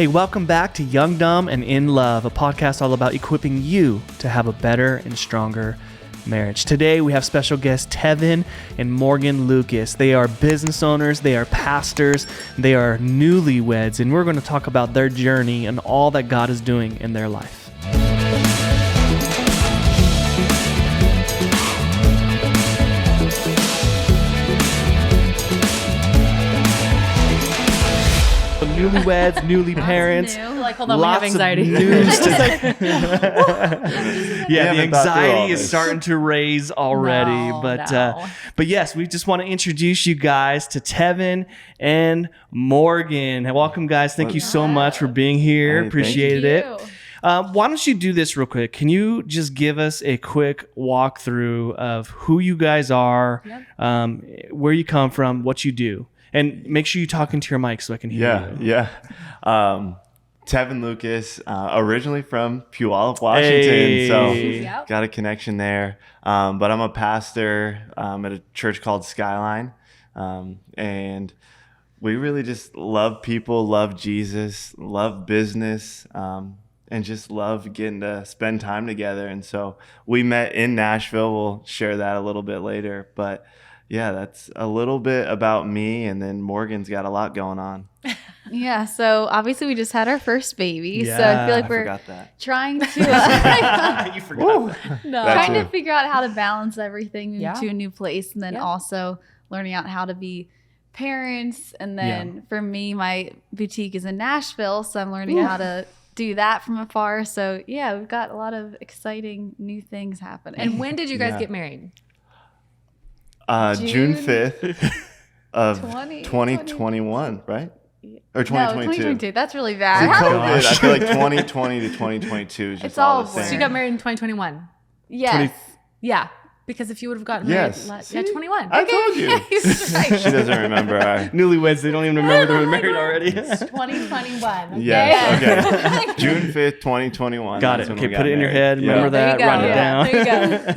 Hey, welcome back to Young, Dumb, and In Love, a podcast all about equipping you to have a better and stronger marriage. Today, we have special guests Tevin and Morgan Lucas. They are business owners, they are pastors, they are newlyweds, and we're going to talk about their journey and all that God is doing in their life. Newlyweds, newly parents. Hold on, we have anxiety. News the anxiety is starting to raise already. But yes, we just want to introduce you guys to Tevin and Morgan. Welcome, guys. Thank you so much for being here. Appreciated it. Why don't you do this real quick? Can you just give us a quick walkthrough of who you guys are, where you come from, what you do? And make sure you talk into your mic so I can hear you. Yeah. Tevin Lucas, originally from Puyallup, Washington. So got a connection there. But I'm a pastor at a church called Skyline. And we really just love people, love Jesus, love business, and just love getting to spend time together. And so we met in Nashville. We'll share that a little bit later. But yeah, that's a little bit about me, and then Morgan's got a lot going on. Yeah, so obviously we just had our first baby, so I feel like we're trying to you forgot trying to figure out how to balance everything into a new place, and then also learning out how to be parents. And then for me, my boutique is in Nashville, so I'm learning how to do that from afar. So yeah, we've got a lot of exciting new things happening. And when did you guys get married? June 5th of 2021, right? Or 2022. No, 2022. That's really bad. COVID, I feel like 2020 to 2022 is just all the same. So you got married in 2021? Yes. Yeah. Because if you would have gotten married at 21. I told you. Right. She doesn't remember. Newlyweds, they don't even remember they were married already. It's 2021. Okay? Yes, okay. June 5th, 2021. Got it. Okay, put it in your head. Remember that. Write it down. There you go.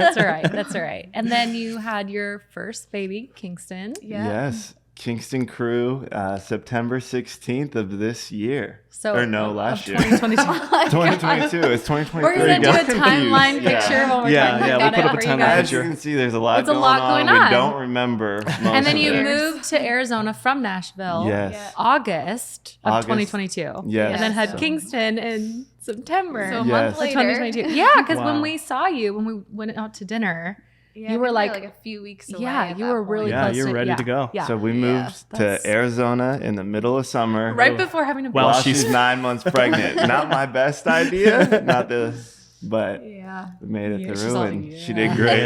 That's all right. And then you had your first baby, Kingston. Yeah. Yes. Kingston Crew, September 16th of this year. Last year. 2022. 2022. It's 2023. We're going to do a timeline picture when we're talking about we'll put up a timeline As picture. you can see, there's a lot going on. We don't remember most And then of you it. moved to Arizona from Nashville August of 2022. Yes. And then had Kingston in September. So a month later. 2022. Yeah, because when we saw you, when we went out to dinner, you were like a few weeks away. Yeah, you were really close. You were ready to go. Yeah. So we moved to Arizona in the middle of summer. Right before having a baby. While she's 9 months pregnant. Not my best idea. But we made it through, and she did great.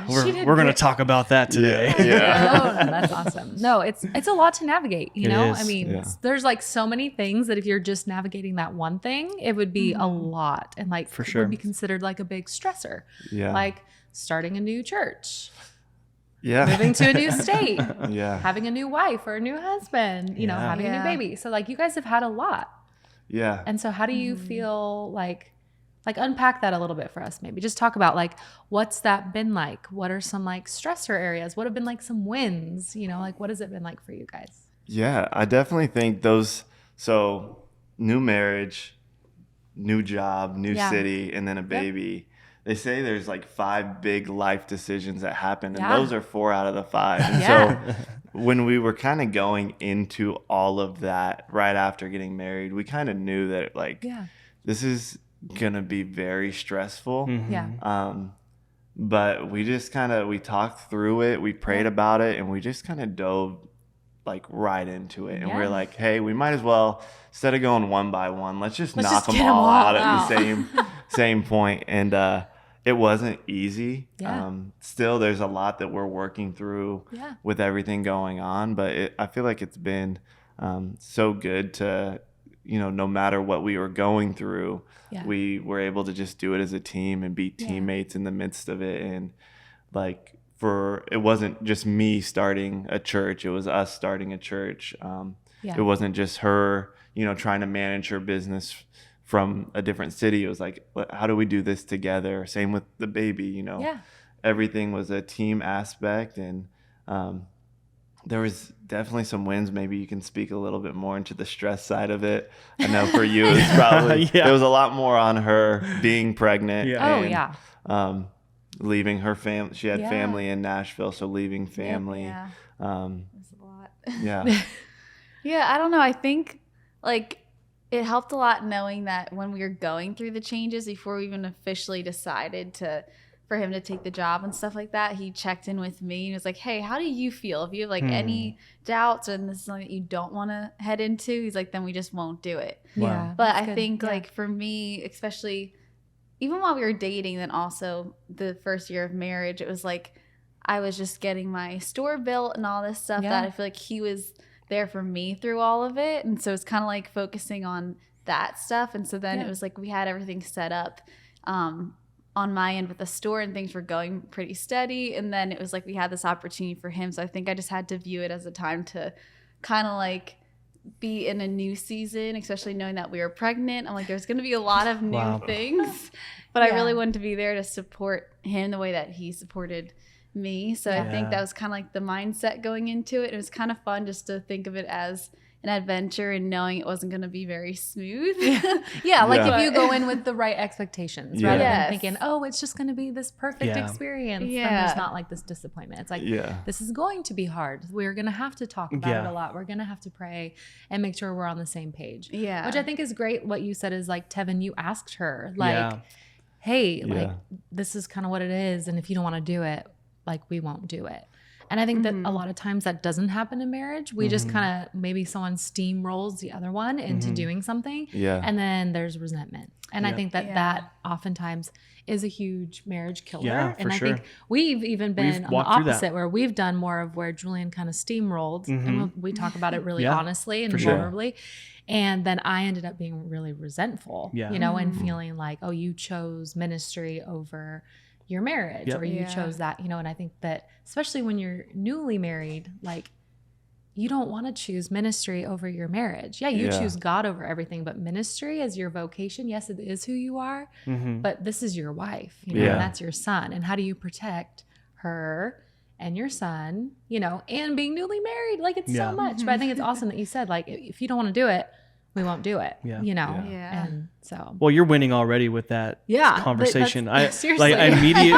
We're going to talk about that today. Oh, that's awesome. No, it's a lot to navigate, you know? I mean, there's like so many things that if you're just navigating that one thing, it would be a lot, and like for sure would be considered like a big stressor. Yeah. Like starting a new church. Yeah. Moving to a new state. Yeah. Having a new wife or a new husband, you know, having a new baby. So like you guys have had a lot. Yeah. And so how do you feel like unpack that a little bit for us, maybe just talk about like, what's that been like? What are some like stressor areas? What have been like some wins, you know, like what has it been like for you guys? Yeah, I definitely think so new marriage, new job, new city, and then a baby. They say there's like 5 big life decisions that happen, and those are 4 out of the 5. And so when we were kind of going into all of that right after getting married, we kind of knew that like this is going to be very stressful. Mm-hmm. Yeah. But we just we talked through it, we prayed about it, and we just kind of dove like right into it. And we're like, hey, we might as well, instead of going one by one, let's just knock them all out at the same point. And it wasn't easy. Still, there's a lot that we're working through with everything going on. But I feel like it's been so good to, you know, no matter what we were going through, we were able to just do it as a team and be teammates in the midst of it. And like, it wasn't just me starting a church, it was us starting a church. It wasn't just her, you know, trying to manage her business from a different city. It was like, how do we do this together? Same with the baby, you know. Everything was a team aspect, and there was definitely some wins. Maybe you can speak a little bit more into the stress side of it. I know for you, it's probably, there was a lot more on her being pregnant. And, leaving her family. She had family in Nashville, so leaving family. Yeah. That's a lot. Yeah. Yeah, I don't know. I think like it helped a lot knowing that when we were going through the changes before we even officially decided for him to take the job and stuff like that, he checked in with me and was like, hey, how do you feel? If you have like any doubts and this is something that you don't want to head into, he's like, then we just won't do it. Yeah. But I think like for me, especially even while we were dating, then also the first year of marriage, it was like I was just getting my store built and all this stuff that I feel like he was there for me through all of it. And so it's kind of like focusing on that stuff. And so then it was like we had everything set up on my end with the store and things were going pretty steady. And then it was like we had this opportunity for him. So I think I just had to view it as a time to kind of like be in a new season, especially knowing that we were pregnant. I'm like, there's going to be a lot of new things, but I really wanted to be there to support him the way that he supported me. So I think that was kind of like the mindset going into it. It was kind of fun just to think of it as an adventure and knowing it wasn't going to be very smooth. If you go in with the right expectations rather than thinking, oh, it's just going to be this perfect experience, then there's not like this disappointment. It's like, this is going to be hard. We're going to have to talk about it a lot. We're going to have to pray and make sure we're on the same page. Yeah. Which I think is great. What you said is like, Tevin, you asked her like, hey, like this is kind of what it is. And if you don't want to do it, like we won't do it. And I think that a lot of times that doesn't happen in marriage. We just kind of, maybe someone steamrolls the other one into doing something. Yeah. And then there's resentment. And I think that oftentimes is a huge marriage killer. Yeah, and I think we've even been on the opposite where we've done more of where Julian kind of steamrolled. And we talk about it really honestly and vulnerably. And then I ended up being really resentful, you know, and feeling like, oh, you chose ministry over your marriage or you chose that, you know. And I think that especially when you're newly married, like you don't want to choose ministry over your marriage. You choose God over everything, but ministry is your vocation. Yes, it is who you are, but this is your wife, you know, and that's your son. And how do you protect her and your son, you know, and being newly married? Like it's so much, but I think it's awesome that you said like, if you don't want to do it, we won't do it, you know? And so. Well, you're winning already with that conversation. Seriously. I immediately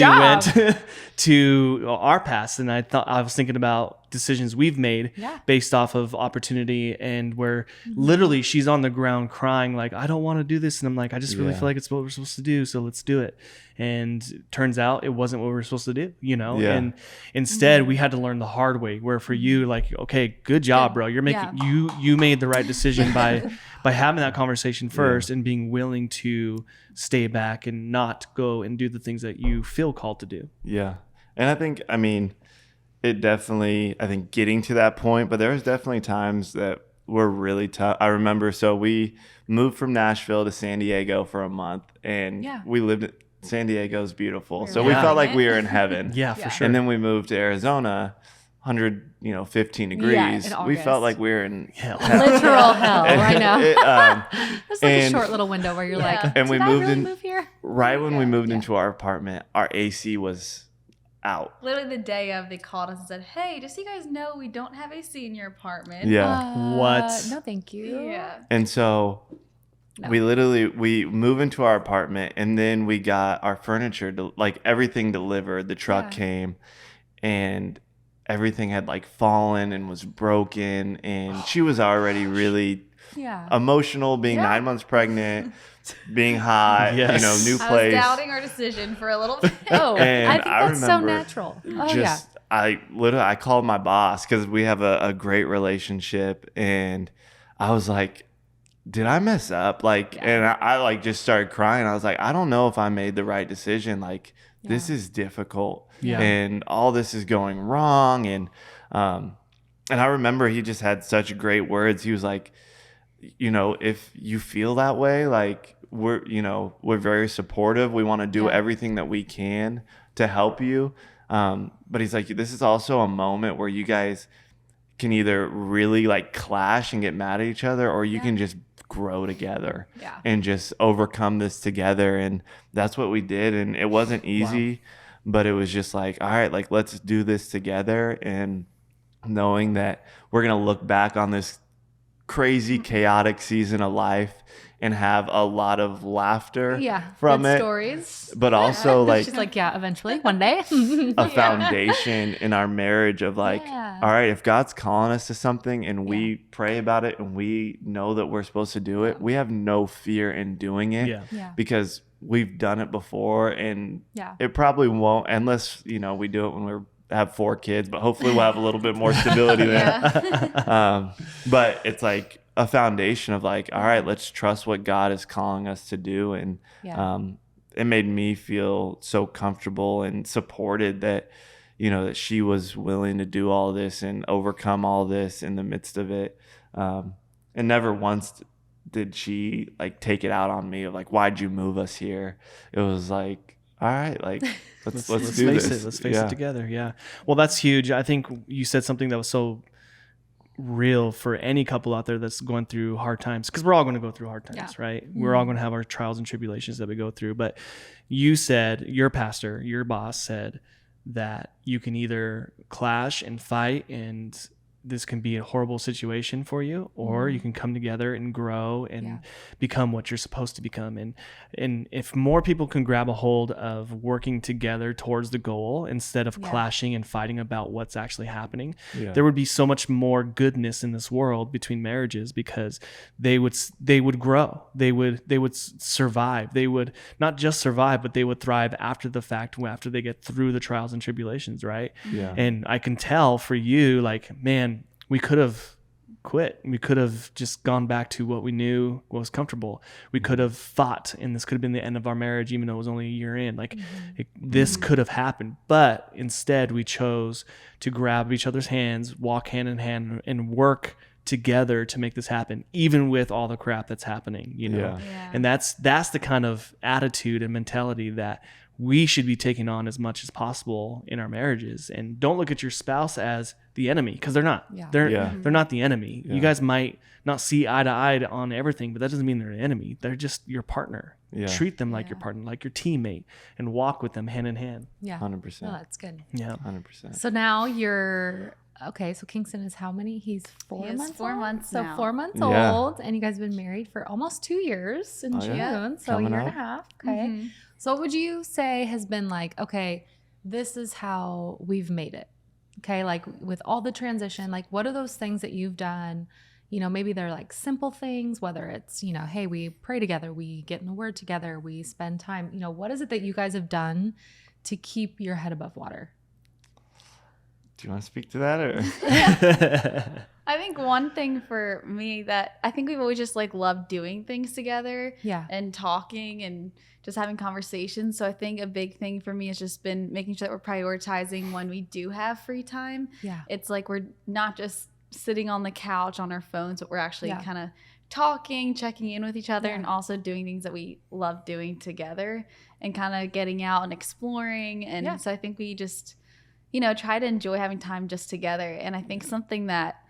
went to our past and I was thinking about decisions we've made based off of opportunity and where literally she's on the ground crying like, I don't want to do this. And I'm like, I just really feel like it's what we're supposed to do. So let's do it. And turns out it wasn't what we were supposed to do, you know? And instead we had to learn the hard way where for you, like, okay, good job, bro. You're making, you made the right decision by having that conversation first and being willing to stay back and not go and do the things that you feel called to do. Yeah. And I think, I mean, it definitely, I think getting to that point, but there was definitely times that were really tough. I remember, so we moved from Nashville to San Diego for a month and we lived San Diego's beautiful. So we felt like we were in heaven. For sure. And then we moved to Arizona, 115 degrees. We felt like we were in hell. Literal hell. I know. It's like a short little window where you're like, and we moved in move here? Right when we moved into our apartment, our AC was out. Literally the day of, they called us and said, hey, just so you guys know, we don't have AC in your apartment. What? No, thank you. And so we move into our apartment and then we got our furniture, like everything delivered. The truck came and everything had like fallen and was broken. And she was already really emotional, being 9 months pregnant, being hot, you know, new place. I was doubting our decision for a little bit. And I think that's so natural. I called my boss because we have a great relationship. And I was like, did I mess up? Like, and I like just started crying. I was like, I don't know if I made the right decision. Like, this is difficult and all this is going wrong. And I remember he just had such great words. He was like, you know, if you feel that way, like we're very supportive. We want to do everything that we can to help you. But he's like, this is also a moment where you guys can either really like clash and get mad at each other, or you can just grow together and just overcome this together. And that's what we did. And it wasn't easy, but it was just like, all right, like let's do this together, and knowing that we're going to look back on this crazy chaotic season of life and have a lot of laughter from good it stories, but also like she's like, yeah, eventually one day a foundation in our marriage of like, all right, if God's calling us to something and we pray about it and we know that we're supposed to do it, we have no fear in doing it because we've done it before, and it probably won't, unless, you know, we do it when we're have 4 kids, but hopefully we'll have a little bit more stability there. But it's like a foundation of like, all right, let's trust what God is calling us to do. And it made me feel so comfortable and supported that, you know, that she was willing to do all this and overcome all this in the midst of it. And never once did she like take it out on me of like, why'd you move us here? It was like, all right, like let's do this. Let's face it together. Yeah. Well, that's huge. I think you said something that was so real for any couple out there that's going through hard times, because we're all going to go through hard times, right? We're all going to have our trials and tribulations that we go through. But you said, your pastor, your boss said that you can either clash and fight, and this can be a horrible situation for you, or you can come together and grow and become what you're supposed to become. And if more people can grab a hold of working together towards the goal instead of clashing and fighting about what's actually happening, there would be so much more goodness in this world between marriages, because they would grow, they would survive, they would not just survive, but they would thrive after the fact, after they get through the trials and tribulations, right? And I can tell for you, like, man, we could have quit. We could have just gone back to what we knew was comfortable. We could have fought, and this could have been the end of our marriage, even though it was only a year in. Like this could have happened, but instead we chose to grab each other's hands, walk hand in hand, and work together to make this happen, even with all the crap that's happening, you know? And that's the kind of attitude and mentality that we should be taking on as much as possible in our marriages. And don't look at your spouse as the enemy, because they're not. They're not the enemy. You guys might not see eye to eye on everything, but that doesn't mean they're an enemy. They're just your partner. Treat them like your partner, like your teammate, and walk with them hand in hand. 100%. No, that's good. 100%. So now you're okay. So Kingston is how many? He's 4 months. 4 months. So now. 4 months old, and you guys have been married for almost 2 years in June. So Coming a year and up. a half. Okay. So what would you say has been like, okay, this is how we've made it? Okay. Like with all the transition, like what are those things that you've done? You know, maybe they're like simple things, whether it's, you know, hey, we pray together, we get in the word together, we spend time, you know, what is it that you guys have done to keep your head above water? Do you want to speak to that, or? I think one thing for me that I think we've always just like loved doing things together and talking and just having conversations. So I think a big thing for me has just been making sure that we're prioritizing when we do have free time. It's like we're not just sitting on the couch on our phones, but we're actually kind of talking, checking in with each other, and also doing things that we love doing together and kind of getting out and exploring. And so I think we just, you know, try to enjoy having time just together. And I think something that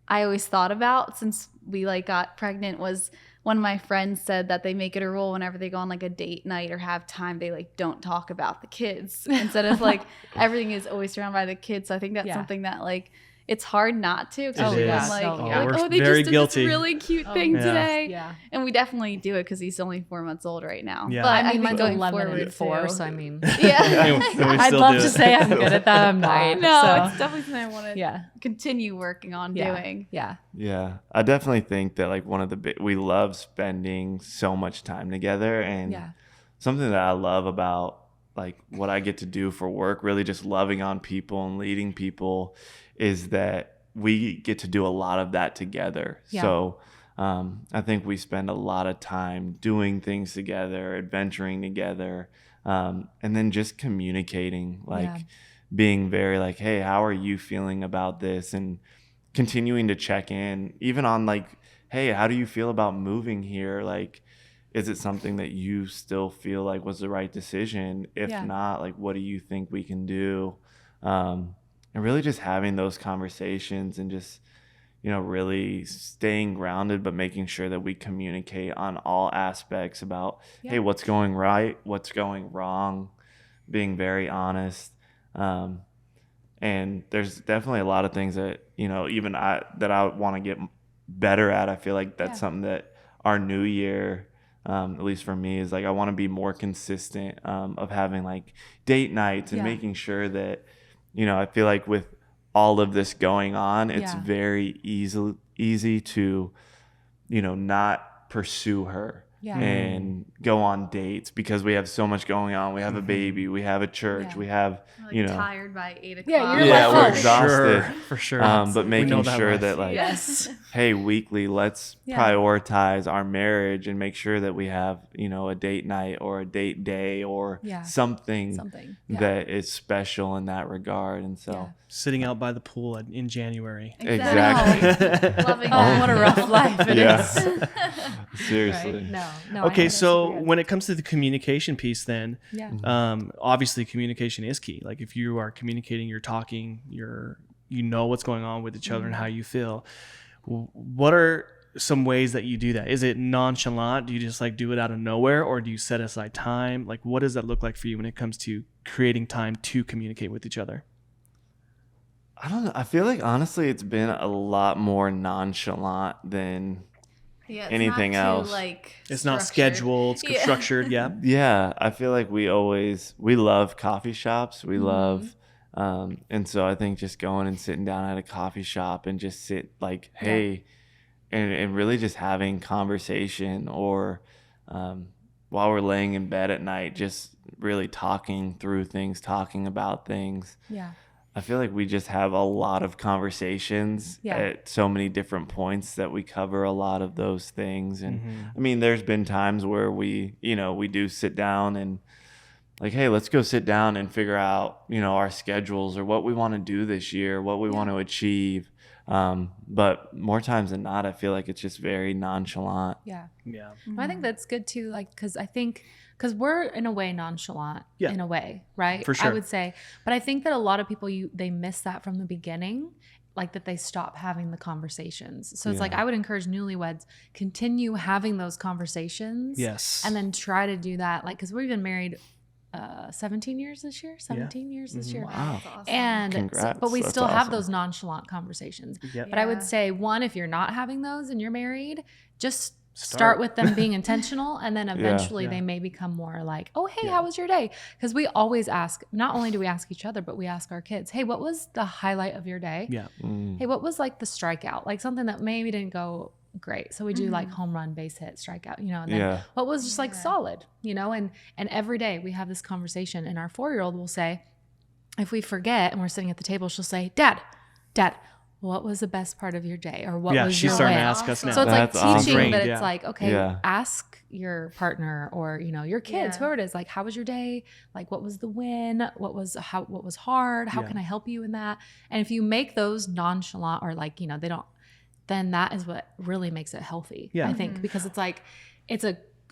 I always thought about since we like got pregnant was one of my friends said that they make it a rule whenever they go on like a date night or have time, they like don't talk about the kids instead of like everything is always surrounded by the kids. So I think that's something that like it's hard not to. Oh, yeah. We're they very just did guilty. this really cute thing today. And we definitely do it because he's only 4 months old right now. But I mean, mine's going 11 forward and 4, too. so I mean. I'd love to say I'm good at that. I'm not. No, it's definitely something I want to continue working on doing. Yeah, I definitely think that like one of the we love spending so much time together, and something that I love about like what I get to do for work, really just loving on people and leading people, is that we get to do a lot of that together. So I think we spend a lot of time doing things together, adventuring together, and then just communicating, like being very like, hey, how are you feeling about this? And continuing to check in even on like, hey, how do you feel about moving here? Like, is it something that you still feel like was the right decision? If not, like, what do you think we can do? And really just having those conversations and just, you know, really staying grounded, but making sure that we communicate on all aspects about, hey, what's going right, what's going wrong, being very honest. And there's definitely a lot of things that, even I want to get better at. I feel like that's something that our new year, at least for me, is like, I want to be more consistent, of having like date nights and making sure that, I feel like with all of this going on, it's very easy to, not pursue her. And go on dates because we have so much going on. We have a baby, we have a church, we have, tired by 8 o'clock. Yeah, we're exhausted. For sure. But making sure that like, hey, weekly, let's prioritize our marriage and make sure that we have, a date night or a date day or something that is special in that regard. And so sitting out by the pool in January. Exactly. Loving what a rough life it is. Seriously. Right? No. Okay, so when it comes to the communication piece, then obviously communication is key. Like if you are communicating, you're talking, you know what's going on with each other and how you feel. What are some ways that you do that? Is it nonchalant? Do you just like do it out of nowhere, or do you set aside time? Like what does that look like for you when it comes to creating time to communicate with each other? I don't know. I feel like honestly it's been a lot more nonchalant than anything else. It's not scheduled, it's structured. Yeah, I feel like we love coffee shops. We love and so I think just going and sitting down at a coffee shop and just sit like, hey, and really just having conversation, or while we're laying in bed at night, just really talking through things, talking about things. I feel like we just have a lot of conversations at so many different points that we cover a lot of those things. And I mean, there's been times where we do sit down and like, hey, let's go sit down and figure out, our schedules or what we want to do this year, what we want to achieve. But more times than not, I feel like it's just very nonchalant. Yeah. I think that's good too. Like, because we're in a way nonchalant in a way, right? For sure. I would say, but I think that a lot of people, they miss that from the beginning, like that they stop having the conversations. So it's like, I would encourage newlyweds, continue having those conversations. Yes. And then try to do that. Like, cause we've been married 17 years this year. Wow. Awesome. And but we still have those nonchalant conversations. But I would say, one, if you're not having those and you're married, just start with them being intentional, and then eventually they may become more like, oh, hey, how was your day? Because we always ask, not only do we ask each other, but we ask our kids, hey, what was the highlight of your day? Hey, what was like the strikeout? Like something that maybe didn't go great. So we do like home run, base hit, strikeout, and then what was just like solid, and every day we have this conversation, and our 4-year-old will say, if we forget and we're sitting at the table, she'll say, Dad, what was the best part of your day? Or what was she's your starting win? to ask us now. So it's That's like teaching, awesome. but it's like, okay, ask your partner or, your kids, whoever it is, like, how was your day? Like, what was the win? What was hard? How can I help you in that? And if you make those nonchalant or like, they don't, then that is what really makes it healthy, I think, because it's like,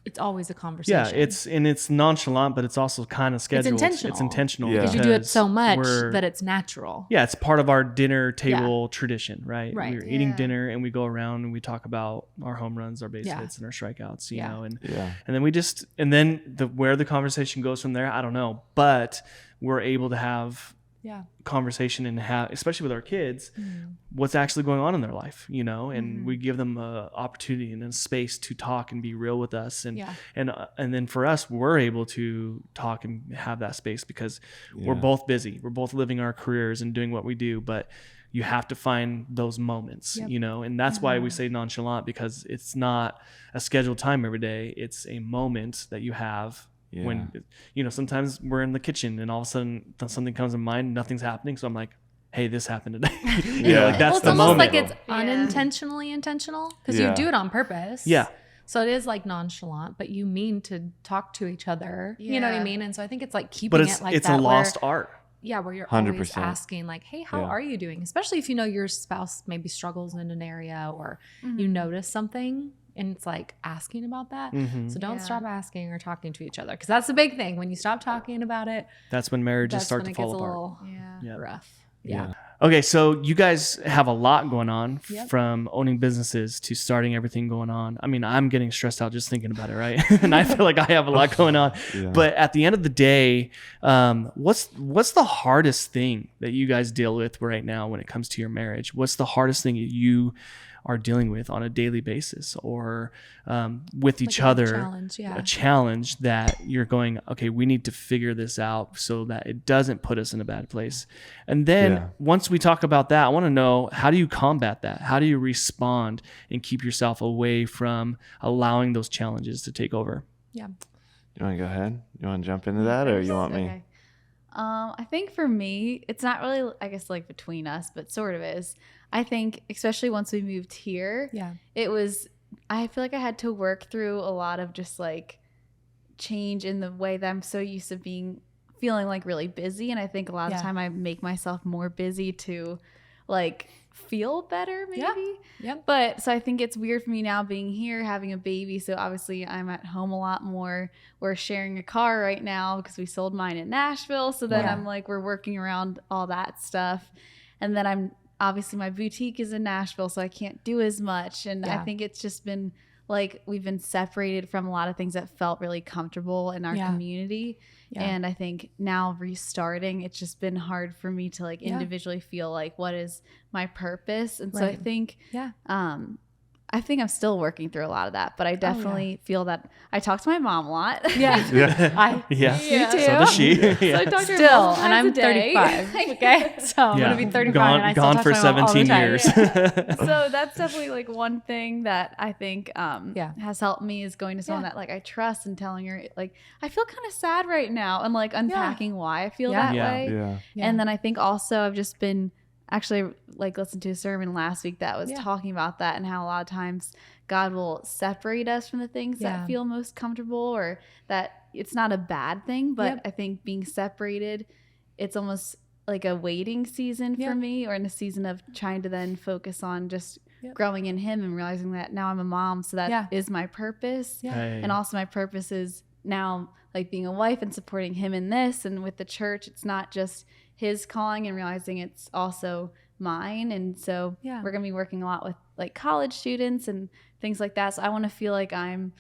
it's always a conversation. Yeah, it's nonchalant, but it's also kind of scheduled. It's intentional. Yeah. Because you do it so much that it's natural. Yeah, it's part of our dinner table tradition, right? Right. We're eating dinner and we go around and we talk about our home runs, our base hits, and our strikeouts, you know, and then where the conversation goes from there, I don't know, but we're able to have conversation and have, especially with our kids, what's actually going on in their life, and we give them a opportunity and a space to talk and be real with us, and then for us, we're able to talk and have that space because we're both busy, we're both living our careers and doing what we do, but you have to find those moments, and that's why we say nonchalant, because it's not a scheduled time every day. It's a moment that you have. When sometimes we're in the kitchen and all of a sudden something comes to mind, nothing's happening, so I'm like, hey, this happened today. Like that's it's the almost moment. like it's unintentionally intentional, because you do it on purpose. So it is like nonchalant, but you mean to talk to each other. You know what I mean? And so I think it's like keeping it like it's that. a lost art. Yeah, where you're 100%. Always asking like, hey, how are you doing? Especially if your spouse maybe struggles in an area, or you notice something. And it's like asking about that. So don't stop asking or talking to each other, because that's the big thing. When you stop talking about it, that's when marriages start to fall apart. Rough. Okay, so you guys have a lot going on Yep. from owning businesses to starting everything going on. I mean, I'm getting stressed out just thinking about it, right? And I feel like I have a lot going on. Yeah. But at the end of the day, what's the hardest thing that you guys deal with right now when it comes to your marriage? What's the hardest thing that you are dealing with on a daily basis, or with each other? A challenge that you're going, okay, we need to figure this out so that it doesn't put us in a bad place. And then once we talk about that, I want to know, how do you combat that? How do you respond and keep yourself away from allowing those challenges to take over? Yeah. You want to go ahead? You want to jump into that, or you want me? Okay. I think for me, it's not really, I guess, like between us, but sort of is. I think, especially once we moved here, I feel like I had to work through a lot of just like change in the way that I'm so used to feeling like really busy. And I think a lot of the time I make myself more busy to like feel better maybe. Yeah. But so I think it's weird for me now being here, having a baby. So obviously I'm at home a lot more. We're sharing a car right now because we sold mine in Nashville. So then I'm like, we're working around all that stuff. And then obviously my boutique is in Nashville, so I can't do as much. And I think it's just been like we've been separated from a lot of things that felt really comfortable in our community. Yeah. And I think now restarting, it's just been hard for me to like individually feel like what is my purpose. And so I think I'm still working through a lot of that, but I definitely feel that I talk to my mom a lot. Me too. So does she. So I talk to her still, and I'm a day. 35. Okay, so I'm gonna be 35, and I still gone talk for to my mom all the 17 time. years. So that's definitely like one thing that I think has helped me is going to someone that like I trust and telling her like I feel kind of sad right now and like unpacking why I feel that way. And then I think also I've just been actually like listened to a sermon last week that was talking about that and how a lot of times God will separate us from the things that feel most comfortable, or that it's not a bad thing, but I think being separated, it's almost like a waiting season for me, or in a season of trying to then focus on just growing in him and realizing that now I'm a mom, so that is my purpose. And also my purpose is now like being a wife and supporting him in this, and with the church it's not just his calling and realizing it's also mine. And so we're going to be working a lot with like college students and things like that. So I want to feel like I'm,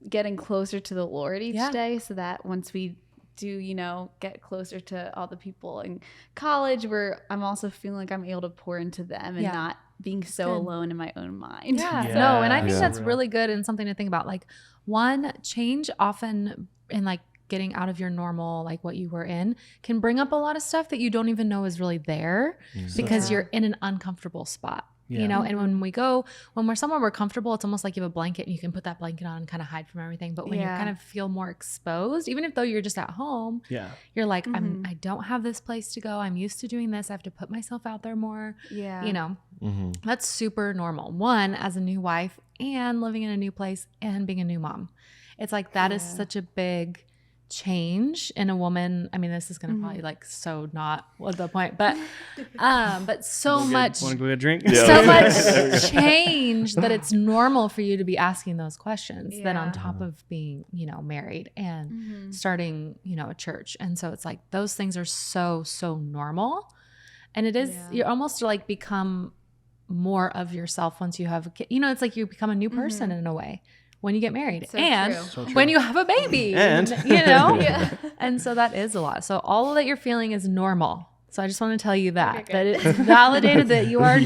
getting closer to the Lord each day, so that once we do, get closer to all the people in college, I'm also feeling like I'm able to pour into them and not being so alone in my own mind. No, and I think that's really good and something to think about. Like, one, change often in like getting out of your normal, like what you were in, can bring up a lot of stuff that you don't even know is really there because you're in an uncomfortable spot. And when we're somewhere we're comfortable, it's almost like you have a blanket and you can put that blanket on and kind of hide from everything. But when you kind of feel more exposed, even if though you're just at home, you're like, I don't have this place to go. I'm used to doing this. I have to put myself out there more. That's super normal. One, as a new wife and living in a new place and being a new mom, it's like that is such a big change in a woman. I mean, this is gonna probably like so not what's the point, but so much Want to go get a drink? so much change that it's normal for you to be asking those questions. Then on top of being married and starting a church, and so it's like those things are so normal, and it is you're almost like become more of yourself once you have a kid. It's like you become a new person in a way when you get married, and when you have a baby, and and so that is a lot. So all that you're feeling is normal. So I just want to tell you that it's validated that you are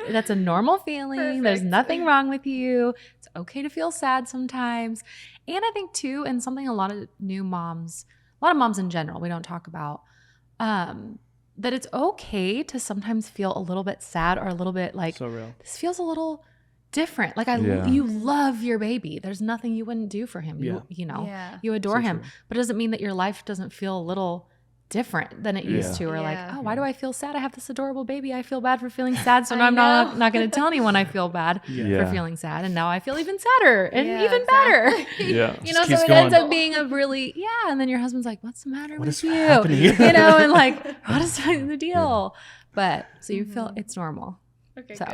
that's a normal feeling. Perfect. There's nothing wrong with you. It's okay to feel sad sometimes. And I think too, and something a lot of moms in general, we don't talk about, that it's okay to sometimes feel a little bit sad or a little bit like this feels a little different. Like you love your baby. There's nothing you wouldn't do for him. You adore him, but it doesn't mean that your life doesn't feel a little different than it used to. Or like, oh, why do I feel sad? I have this adorable baby. I feel bad for feeling sad. So now I'm not going to tell anyone I feel bad for feeling sad. And now I feel even sadder and even better. So it ends up being a really, and then your husband's like, what's the matter with you? And like, what is the deal? But so you feel it's normal. Okay, so.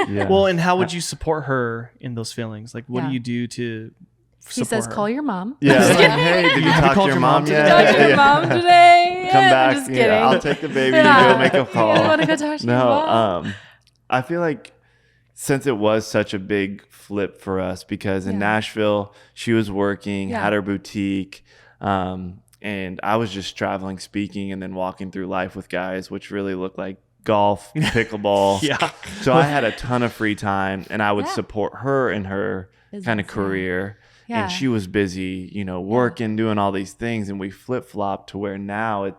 good. Well, and how would you support her in those feelings? Like, what do you do He says, her. call your mom. Yeah. Like, hey, did you talk to your mom yet? Talk to your mom today. Come I'm back. just kidding. Yeah, I'll take the baby to go make a call. You want to go talk to your mom? I feel like since it was such a big flip for us, because in Nashville, she was working, had her boutique, and I was just traveling, speaking, and then walking through life with guys, which really looked like golf, pickleball. So I had a ton of free time, and I would support her in her kind of career. And she was busy, you know, working, doing all these things. And we flip-flopped to where now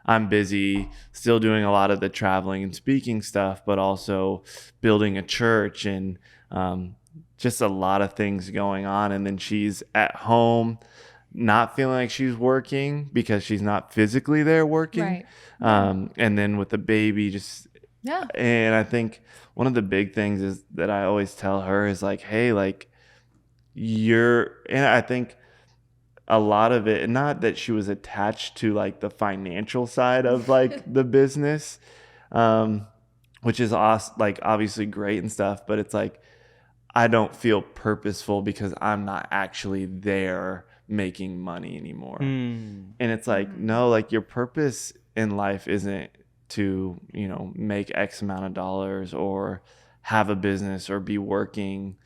I'm busy, still doing a lot of the traveling and speaking stuff, but also building a church and just a lot of things going on. And then she's at home, not feeling like she's working because she's not physically there working. Right. And then with the baby, and I think one of the big things is that I always tell her is like, hey, like, and I think a lot of it, not that she was attached to like the financial side of like the business, which is like obviously great and stuff, but it's like, I don't feel purposeful because I'm not actually there making money anymore. And it's like, no, like your purpose in life isn't to, you know, make X amount of dollars or have a business or be working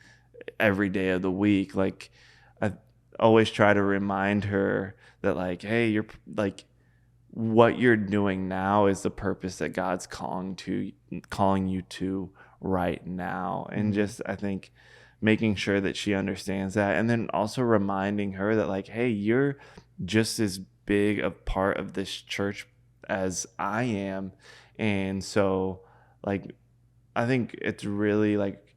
every day of the week. Like I always try to remind her that like, hey, you're like, what you're doing now is the purpose that God's calling you to right now. And just, I think making sure that she understands that, and then also reminding her that like, hey, you're just as big a part of this church as I am. And so like, I think it's really like,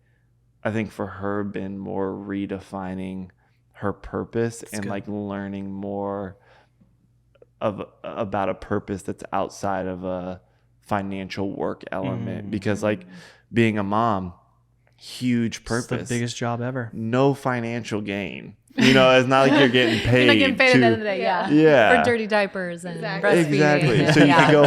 I think for her been more redefining her purpose. That's and good. Like learning more about a purpose that's outside of a financial work element. Because like being a mom, huge purpose. It's the biggest job ever. No financial gain. You know, it's not like you're getting paid. You're not getting paid at the end of the day, yeah. For dirty diapers and breastfeeding. Exactly. So you can go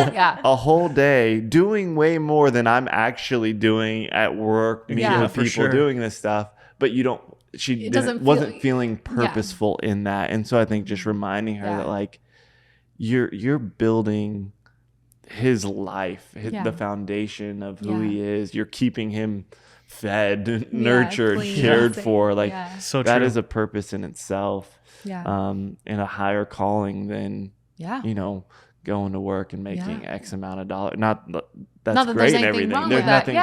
a whole day doing way more than I'm actually doing at work, meeting with people, doing this stuff. But you don't. She wasn't feeling purposeful in that, and so I think just reminding her that like you're building his life, the foundation of who he is. You're keeping him fed, nurtured, cared for. Like so that is a purpose in itself. And a higher calling than you know, going to work and making X amount of dollars. Not that great and everything. There's nothing.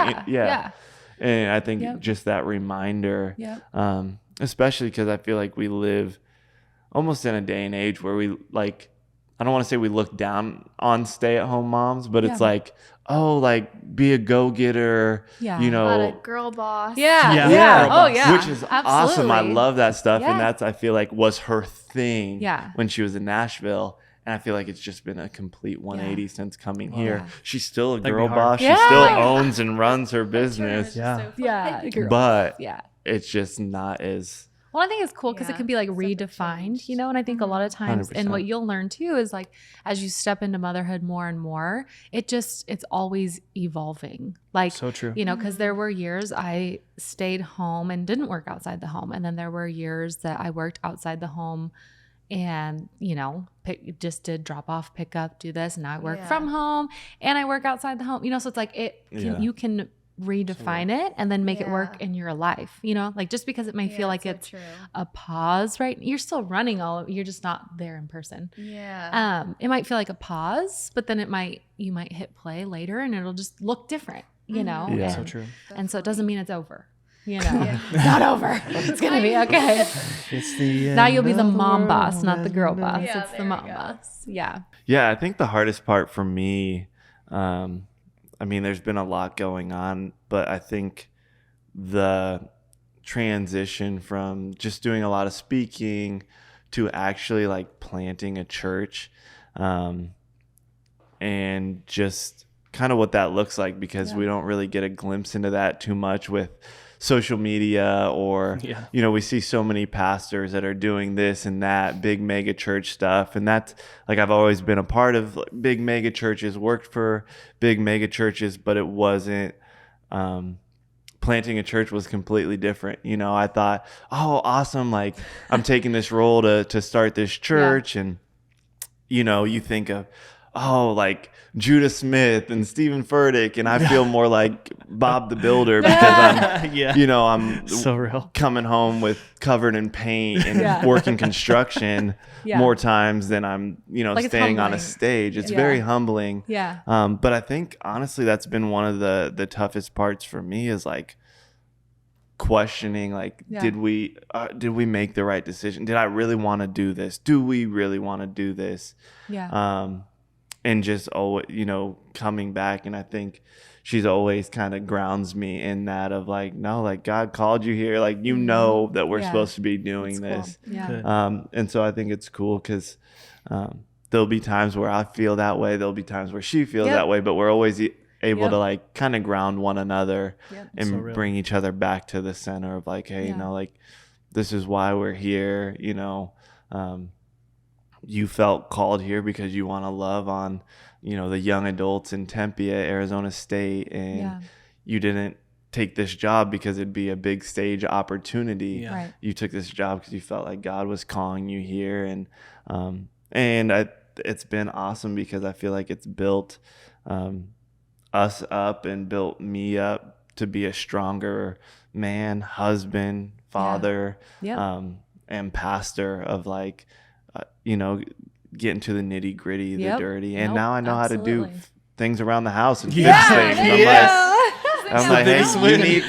And I think just that reminder, especially because I feel like we live almost in a day and age where we like, I don't want to say we look down on stay-at-home moms, but it's like, oh, like be a go-getter, you know, a girl boss. Oh yeah, which is awesome. I love that stuff, and that's, I feel like, was her thing when she was in Nashville. And I feel like it's just been a complete 180 since coming here. She's still a girl boss. She still owns and runs her business. But it's just not as... Well, I think it's cool because it can be like redefined, you know? And I think a lot of times, 100%. And what you'll learn too is like, as you step into motherhood more and more, it's always evolving. Like, so true. You know, because there were years I stayed home and didn't work outside the home. And then there were years that I worked outside the home and, you know, just did drop off, pick up, do this. And now I work from home and I work outside the home, you know? So it's like, you can redefine it and then make it work in your life, you know, like just because it may feel like it's a pause, right? You're still running you're just not there in person. It might feel like a pause, but then you might hit play later and it'll just look different, you know? So true. And so it doesn't mean it's over. You know, it's not over. It's gonna be okay. It's the now you'll be the mom boss, not the girl boss. It's the mom boss. Yeah. I think the hardest part for me, I mean, there's been a lot going on, but I think the transition from just doing a lot of speaking to actually like planting a church, and just kind of what that looks like, because we don't really get a glimpse into that too much with social media, or you know, we see so many pastors that are doing this and that big mega church stuff, and that's like, I've always been a part of big mega churches, worked for big mega churches, but it wasn't planting a church was completely different. You know, I thought, oh, awesome. Like I'm taking this role to start this church. And, you know, you think of, oh, like Judah Smith and Stephen Furtick. And I feel more like Bob the Builder because I'm, you know, I'm so real. Coming home with covered in paint and working construction more times than I'm, you know, like staying on a stage. It's very humbling. Yeah. But I think honestly, that's been one of the toughest parts for me is like questioning, like, did we make the right decision? Did I really want to do this? Do we really want to do this? Yeah. And just always, you know, coming back. And I think she's always kind of grounds me in that of like, no, like God called you here. Like, you know that we're supposed to be doing this. Cool. Yeah. And so I think it's cool because there'll be times where I feel that way. There'll be times where she feels that way, but we're always able to like kind of ground one another and bring each other back to the center of like, hey, you know, like this is why we're here, you know. You felt called here because you want to love on, you know, the young adults in Tempe at Arizona State, and you didn't take this job because it'd be a big stage opportunity. Yeah. Right. You took this job because you felt like God was calling you here, and it's been awesome because I feel like it's built us up and built me up to be a stronger man, husband, father, and pastor of like. You know, get into the nitty gritty, the dirty. And now I know how to do things around the house and fix things. And I'm like, hey,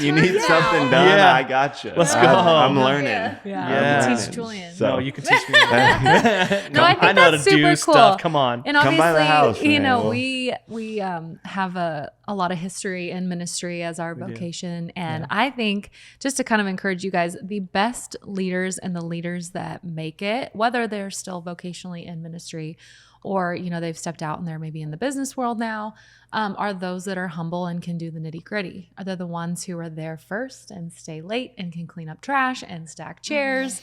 you need something done. Yeah. I got you. Let's go. I'm learning. Teach Julian. So. No, you can teach me. No, I think I know that's how to do super stuff. cool. Come on. And Come by the house, you know, man. we have a lot of history in ministry as our vocation. And I think just to kind of encourage you guys, the best leaders and the leaders that make it, whether they're still vocationally in ministry or, you know, they've stepped out and they're maybe in the business world now, are those that are humble and can do the nitty gritty. Are they the ones who are there first and stay late and can clean up trash and stack chairs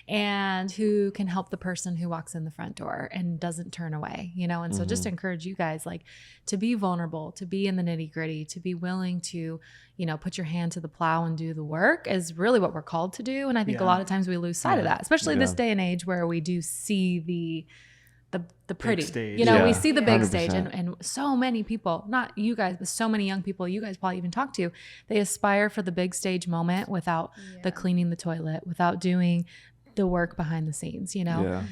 and who can help the person who walks in the front door and doesn't turn away, you know? And so just encourage you guys like to be vulnerable, to be in the nitty gritty, to be willing to, you know, put your hand to the plow and do the work is really what we're called to do. And I think a lot of times we lose sight of that, especially this day and age where we do see the pretty stage. You know, we see the big 100%. stage and so many people, not you guys, but so many young people you guys probably even talk to, they aspire for the big stage moment without the cleaning the toilet, without doing the work behind the scenes, you know?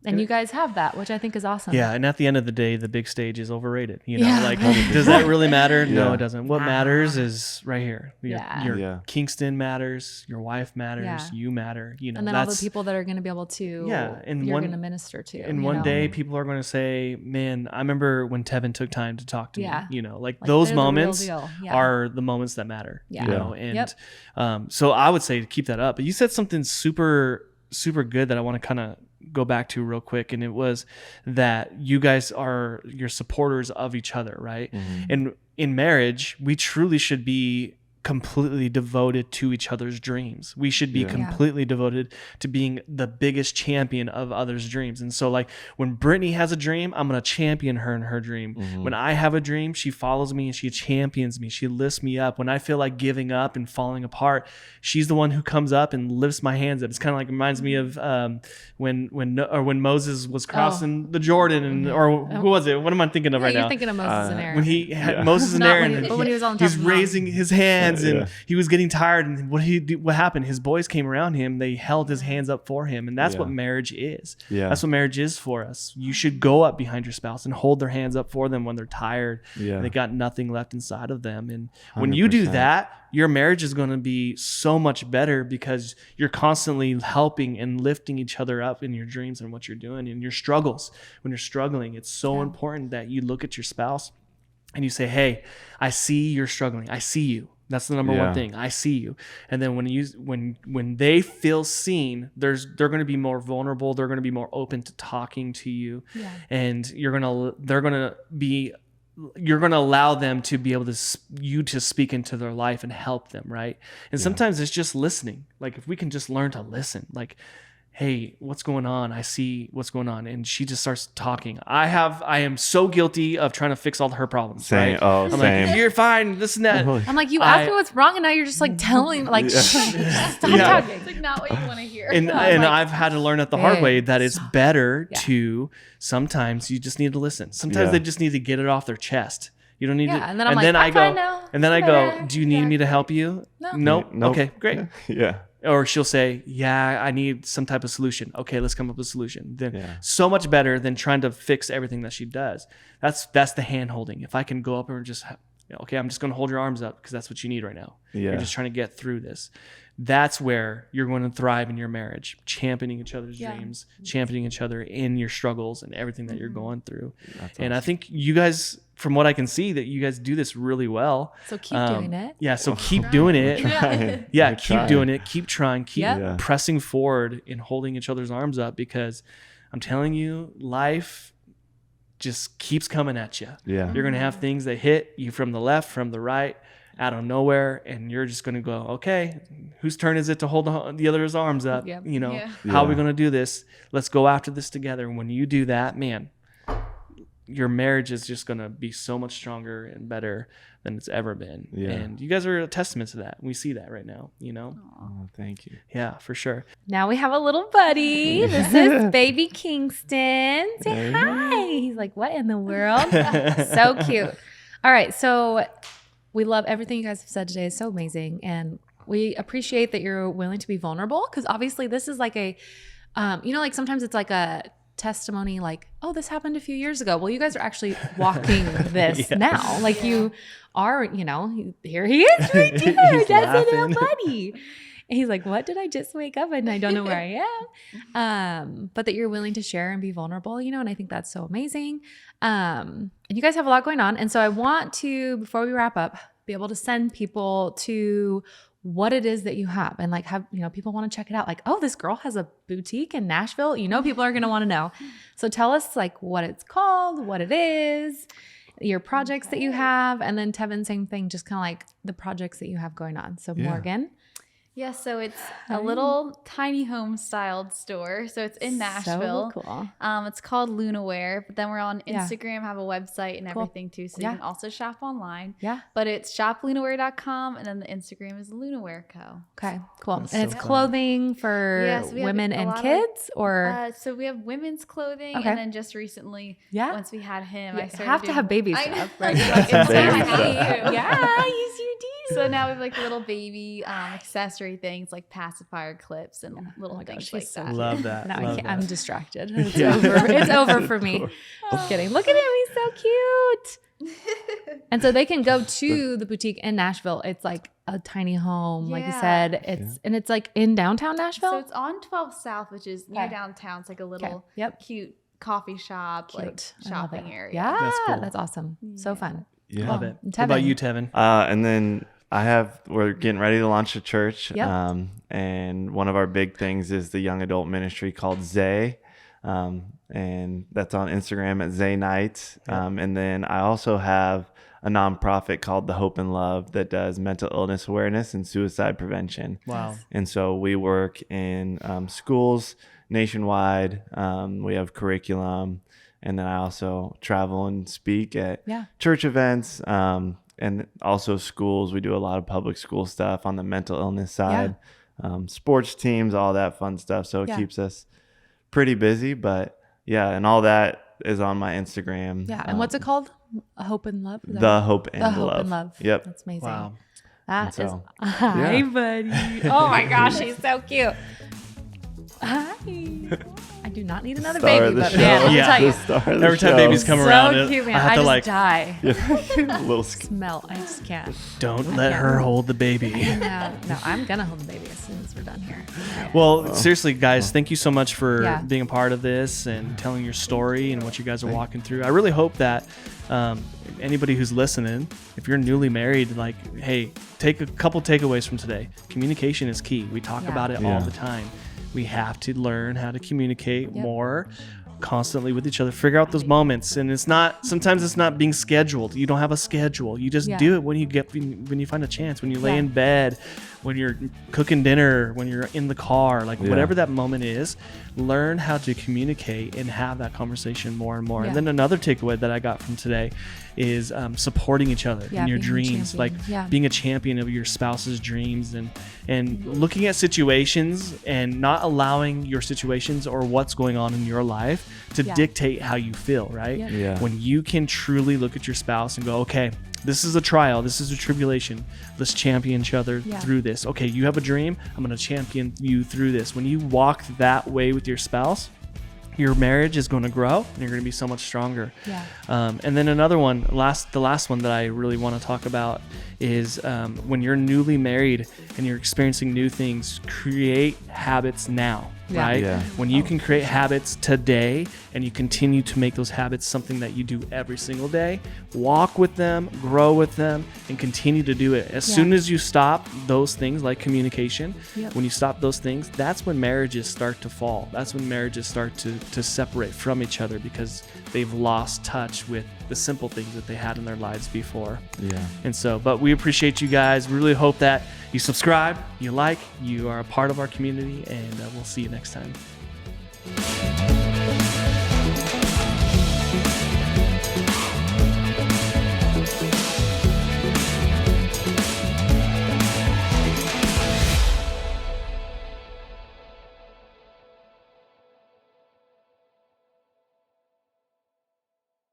And you guys have that, which I think is awesome. Yeah. And at the end of the day, the big stage is overrated. You know, like, does that really matter? No, it doesn't. What matters is right here. Your Kingston matters. Your wife matters. You matter. You know, and then all the people that are going to be able to, and you're going to minister to. And one day people are going to say, man, I remember when Tevin took time to talk to me, you know, like those moments are the moments that matter, you know? And so I would say to keep that up. But you said something super, super good that I want to kind of go back to real quick, and it was that you guys you're supporters of each other, right? And in marriage, we truly should be completely devoted to each other's dreams. We should be completely devoted to being the biggest champion of others' dreams. And so like when Brittany has a dream, I'm going to champion her in her dream. When I have a dream, she follows me and she champions me. She lifts me up. When I feel like giving up and falling apart, she's the one who comes up and lifts my hands up. It's kind of like reminds me of when Moses was crossing the Jordan, and who was it? What am I thinking of right now? You're thinking of Moses and Aaron. When he had Moses and Aaron, but when he was on top he's of raising his hands and he was getting tired, and what happened? His boys came around him, they held his hands up for him, and that's what marriage is. That's what marriage is for us. You should go up behind your spouse and hold their hands up for them when they're tired and they got nothing left inside of them. And when you do that, your marriage is going to be so much better because you're constantly helping and lifting each other up in your dreams and what you're doing and your struggles. When you're struggling, it's so important that you look at your spouse and you say, hey, I see you're struggling. I see you. That's the number one thing. I see you. And then when they feel seen, they're going to be more vulnerable. They're going to be more open to talking to you. And you're going to allow them to be able to speak into their life and help them, right? And sometimes it's just listening. Like if we can just learn to listen, like hey, what's going on? I see what's going on. And she just starts talking. I am so guilty of trying to fix all her problems. Same. Right? Oh, I'm same. like, you're fine. This and that. I'm like, you asked me what's wrong, and now you're just like telling, like, stop talking. It's like not what you want to hear. And like, I've had to learn it the hard way that it's better Yeah. to, sometimes you just need to listen. Sometimes they just need to get it off their chest. You don't need to. And then I'm like, I'm fine now. And then I Better. go, do you need me to help you? No. Nope. Nope. Okay, great. Yeah. Or she'll say, yeah, I need some type of solution. Okay, let's come up with a solution. Then so much better than trying to fix everything that she does. That's the hand holding. If I can go up and just, okay, I'm just going to hold your arms up because that's what you need right now. Yeah. You're just trying to get through this. That's where you're going to thrive in your marriage, championing each other's dreams, championing each other in your struggles and everything that you're going through. That's and awesome. I think you guys, from what I can see, that you guys do this really well. So keep doing it. Yeah, so keep doing it. Trying. Yeah, We're keep trying. doing it. Keep trying. Keep Yeah. pressing forward and holding each other's arms up, because I'm telling you, life just keeps coming at you. Yeah. You're going to have things that hit you from the left, from the right, out of nowhere, and you're just going to go, okay, whose turn is it to hold the other's arms up? Yep. You know, Yeah. how are we Yeah. going to do this? Let's go after this together. And when you do that, man, your marriage is just going to be so much stronger and better than it's ever been. Yeah. And you guys are a testament to that. We see that right now, Oh, thank you. Yeah, for sure. Now we have a little buddy. This is baby Kingston. Say hi. He's like, what in the world? So cute. All right. So we love everything you guys have said today. It's so amazing. And we appreciate that you're willing to be vulnerable, because obviously this is like a, like sometimes it's like a testimony, like, oh, this happened a few years ago. Well, you guys are actually walking this now. Like you are, here he is right there. He's That's a laughing. little buddy. And he's like, what did I just wake up and I don't know where I am? But that you're willing to share and be vulnerable, and I think that's so amazing. And you guys have a lot going on. And so I want to, before we wrap up, be able to send people to what it is that you have, and like have, people want to check it out. Like, oh, this girl has a boutique in Nashville. People are going to want to know. So tell us like what it's called, what it is, your projects that you have. And then Tevin, same thing, just kind of like the projects that you have going on. So Yeah. Morgan. Yeah, so it's a little tiny home styled store. So it's in Nashville. So cool. It's called Lunawear, but then we're on Yeah. Instagram, have a website and Cool. everything too. So Yeah. you can also shop online. Yeah. But it's shoplunawear.com, and then the Instagram is Lunawear Co. Okay, cool. That's And it's so fun. clothing for Yes, we have women a and lot of, kids, or So we have women's clothing, Okay. and then just recently, Yeah. once we had him, you I started have to doing- have baby I know. stuff, right? Some baby stuff. Yeah, yes, you do. So now we have like little baby accessory things like pacifier clips and little Oh my things gosh, like he's so that. Love that. No, Love I'm that. distracted. It's Yeah. over. It's over for Of me. course. Just kidding. Look at him. He's so cute. And so they can go to the boutique in Nashville. It's like a tiny home, like you Yeah. said. And it's like in downtown Nashville. So it's on 12 South, which is near Okay. downtown. It's like a little Yep. cute coffee shop, like Cute. I love shopping it. area. Yeah, That's cool. that's awesome. So fun. Yeah. Love it. And What about Tevin? you, Tevin? And then we're getting ready to launch a church. Yep. And one of our big things is the young adult ministry called Zay. And that's on Instagram at Zay Nights. And then I also have a nonprofit called The Hope and Love that does mental illness awareness and suicide prevention. Wow. And so we work in schools nationwide. We have curriculum. And then I also travel and speak at Yeah. church events, and also schools. We do a lot of public school stuff on the mental illness side, sports teams, all that fun stuff. So it Yeah. keeps us pretty busy. But yeah, and all that is on my Instagram. Yeah. And what's it called? Hope and Love? Is that The right? Hope and The Love. Hope and Love. Yep. That's amazing. Wow. That And is. so, Hi, yeah. buddy. Oh my gosh, he's so cute. Hi. I do not need another Star baby, of the but show. man, let me Yeah. tell you. The star of the Every time show. babies come So around, cute, man. I have to just like, die. Little Smell. I just can't. don't let her hold the baby. No, I'm gonna hold the baby as soon as we're done here. Well, seriously, guys, thank you so much for Yeah. being a part of this and telling your story and what you guys are walking through. I really hope that anybody who's listening, if you're newly married, like, hey, take a couple takeaways from today. Communication is key. We talk Yeah. about it all Yeah. the time. We have to learn how to communicate Yep. more constantly with each other. Figure out those moments, and sometimes it's not being scheduled. You don't have a schedule. You just Yeah. do it when you find a chance, when you lay Yeah. in bed, when you're cooking dinner, when you're in the car, like whatever that moment is, learn how to communicate and have that conversation more and more. And then another takeaway that I got from today is supporting each other in your dreams, like being a champion of your spouse's dreams, and looking at situations and not allowing your situations or what's going on in your life to dictate how you feel, right? When you can truly look at your spouse and go, okay, this is a trial, this is a tribulation, let's champion each other through this. Okay, you have a dream, I'm going to champion you through this. When you walk that way with your spouse, your marriage is going to grow and you're going to be so much stronger. And then another one, the last one that I really want to talk about is when you're newly married and you're experiencing new things, create habits now. Right? When you can create habits today and you continue to make those habits something that you do every single day, walk with them, grow with them, and continue to do it. As soon as you stop those things like communication, when you stop those things, that's when marriages start to fall. That's when marriages start to separate from each other because they've lost touch with the simple things that they had in their lives before. And so, but we appreciate you guys. We really hope that you subscribe, you like, you are a part of our community, and we'll see you next time.